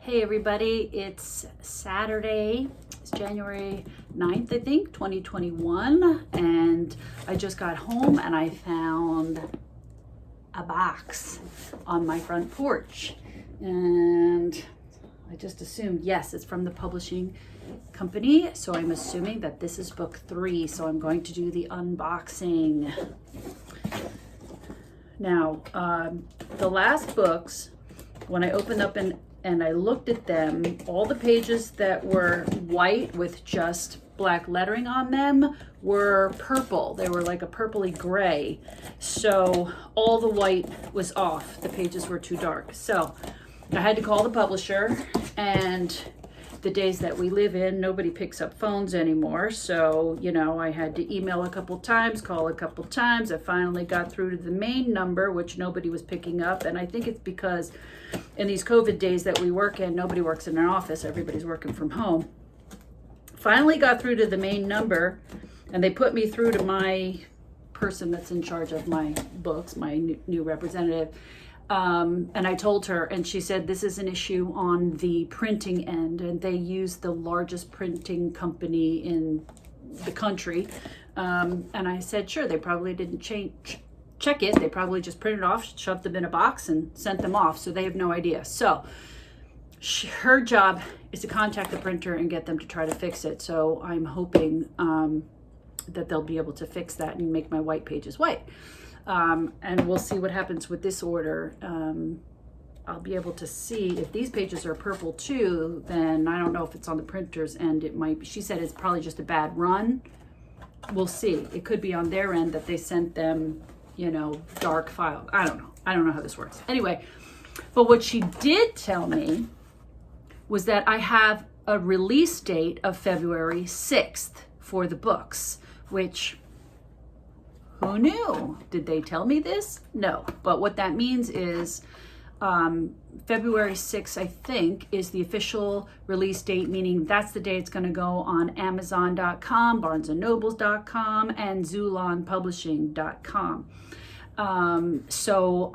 Hey everybody, it's Saturday, it's January 9th, I think, 2021, and I just got home and I found a box on my front porch, and I just assumed, yes, it's from the publishing company, so I'm assuming that this is book 3, so I'm going to do the unboxing. Now, the last books, when I opened up and I looked at them, all the pages that were white with just black lettering on them were purple. They were like a purpley gray. So all the white was off. The pages were too dark. So I had to call the publisher, and the days that we live in, nobody picks up phones anymore. So, you know, I had to email a couple times, call a couple times. I finally got through to the main number, which nobody was picking up. And I think it's because in these COVID days that we work in, nobody works in an office. Everybody's working from home. Finally got through to the main number, and they put me through to my person that's in charge of my books, my new representative. And I told her, and she said, this is an issue on the printing end, and they use the largest printing company in the country. And I said, sure, they probably didn't check it. They probably just printed it off, shoved them in a box, and sent them off. So they have no idea. So her job is to contact the printer and get them to try to fix it. So I'm hoping that they'll be able to fix that and make my white pages white. And we'll see what happens with this order. I'll be able to see if these pages are purple too, then I don't know if it's on the printer's end. It might be. She said it's probably just a bad run. We'll see. It could be on their end that they sent them, you know, dark file. I don't know. I don't know how this works. Anyway, but what she did tell me was that I have a release date of February 6th for the books, which... who knew? Did they tell me this? No. But what that means is February 6th, I think, is the official release date, meaning that's the day it's going to go on Amazon.com, BarnesandNobles.com, and ZulonPublishing.com. So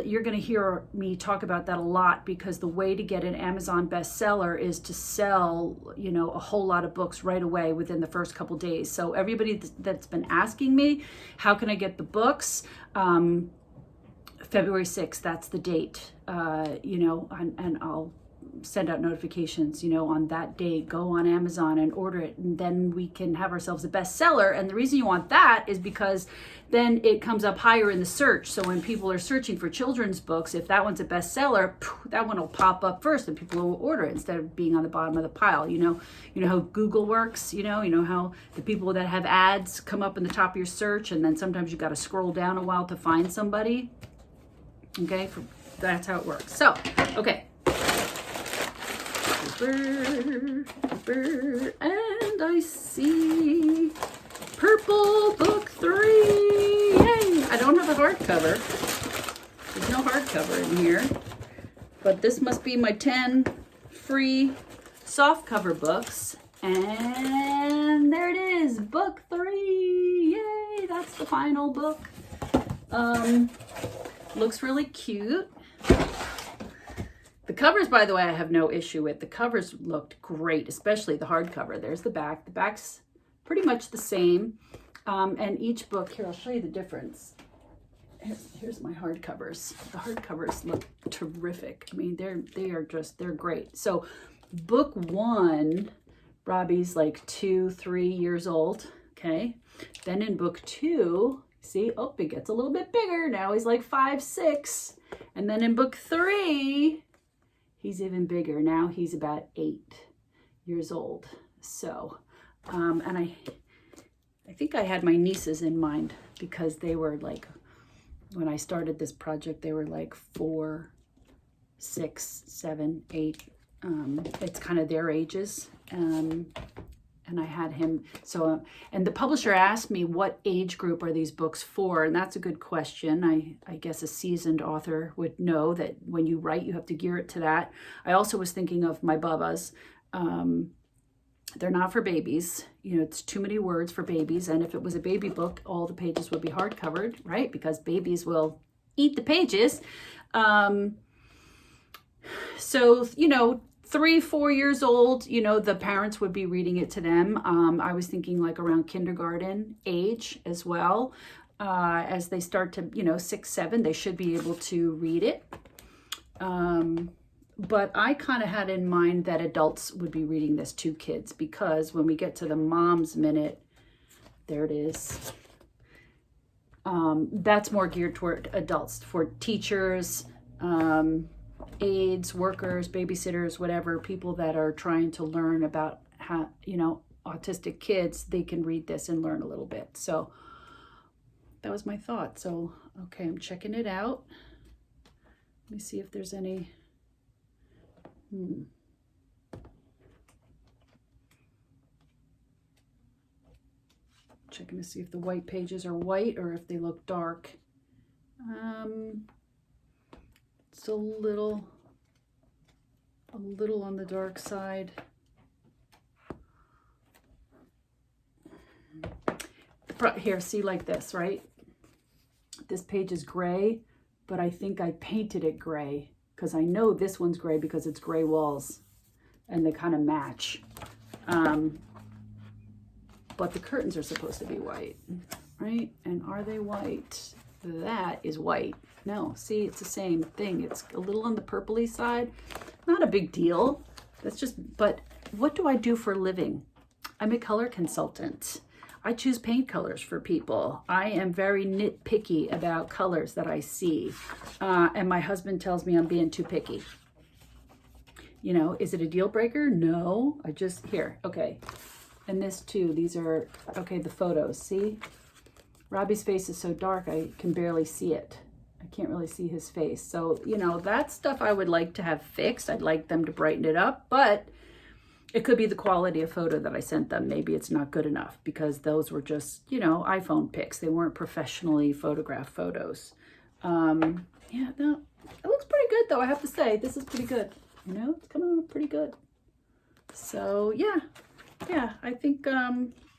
you're gonna hear me talk about that a lot, because the way to get an Amazon bestseller is to sell, you know, a whole lot of books right away within the first couple days. So everybody that's been asking me, how can I get the books? February 6th, that's the date, you know, and I'll send out notifications, you know, on that day. Go on Amazon and order it, and then we can have ourselves a bestseller. And the reason you want that is because then it comes up higher in the search. So when people are searching for children's books, if that one's a bestseller, that one will pop up first and people will order it instead of being on the bottom of the pile. You know how Google works, you know how the people that have ads come up in the top of your search, and then sometimes you got to scroll down a while to find somebody. Okay, that's how it works. So, okay. And I see purple book 3. Yay! I don't have a hardcover. There's no hardcover in here, but this must be my 10 free softcover books. And there it is, book 3. Yay! That's the final book. Looks really cute. The covers, by the way, I have no issue with. The covers looked great, especially the hardcover. There's the back. The back's pretty much the same. And each book, here, I'll show you the difference. Here's my hardcovers. The hardcovers look terrific. I mean, they're great. So book 1, Robbie's like 2-3 years old, okay? Then in book 2, see, oh, it gets a little bit bigger. Now he's like 5-6. And then in book 3, he's even bigger. Now he's about 8 years old. So, and I think I had my nieces in mind, because they were like, when I started this project, they were like 4, 6, 7, 8. It's kind of their ages. And I had him, so, and the publisher asked me, what age group are these books for? And that's a good question. I guess a seasoned author would know that when you write, you have to gear it to that. I also was thinking of my Bubbas. They're not for babies. You know, it's too many words for babies. And if it was a baby book, all the pages would be hard covered, right? Because babies will eat the pages. So, 3-4 years old, the parents would be reading it to them. I was thinking like around kindergarten age as well. As they start to, 6, 7, they should be able to read it. But I kind of had in mind that adults would be reading this to kids, because when we get to the mom's minute, there it is. That's more geared toward adults, for teachers, aides, workers, babysitters, whatever, people that are trying to learn about how, autistic kids, they can read this and learn a little bit. So that was my thought. So, okay, I'm checking it out. Let me see if there's any. Checking to see if the white pages are white or if they look dark. It's a little on the dark side. Here, see, like this, right? This page is gray, but I think I painted it gray, because I know this one's gray because it's gray walls and they kind of match. But the curtains are supposed to be white, right? And are they white? That is white. No, see, it's the same thing. It's a little on the purpley side. Not a big deal. That's just, but what do I do for a living? I'm a color consultant. I choose paint colors for people. I am very nitpicky about colors that I see. And my husband tells me I'm being too picky. Is it a deal breaker? No, here, okay. And this too, these are, okay, the photos, see? Robbie's face is so dark, I can barely see it. I can't really see his face. So, that stuff I would like to have fixed. I'd like them to brighten it up, but it could be the quality of photo that I sent them. Maybe it's not good enough, because those were just, iPhone pics. They weren't professionally photographed photos. Yeah, no, it looks pretty good though, I have to say. This is pretty good. It's coming out pretty good. So, yeah, I think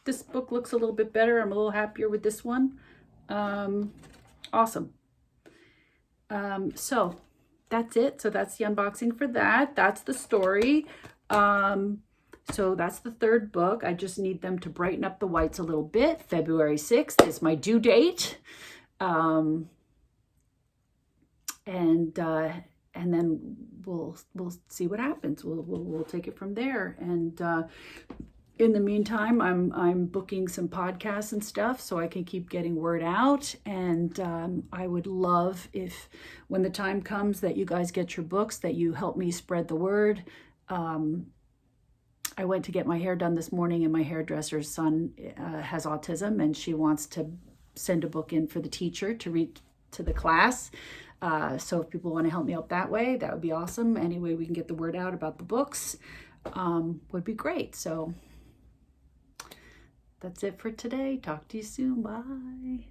this book looks a little bit better. I'm a little happier with this one. Awesome. So that's it. So that's the unboxing for that. That's the story. So that's the third book. I just need them to brighten up the whites a little bit. February 6th is my due date. And then we'll see what happens. We'll take it from there. And in the meantime, I'm booking some podcasts and stuff so I can keep getting word out. And I would love if, when the time comes that you guys get your books, that you help me spread the word. I went to get my hair done this morning, and my hairdresser's son has autism, and she wants to send a book in for the teacher to read to the class. So if people want to help me out that way, that would be awesome. Any way we can get the word out about the books would be great. So that's it for today. Talk to you soon. Bye.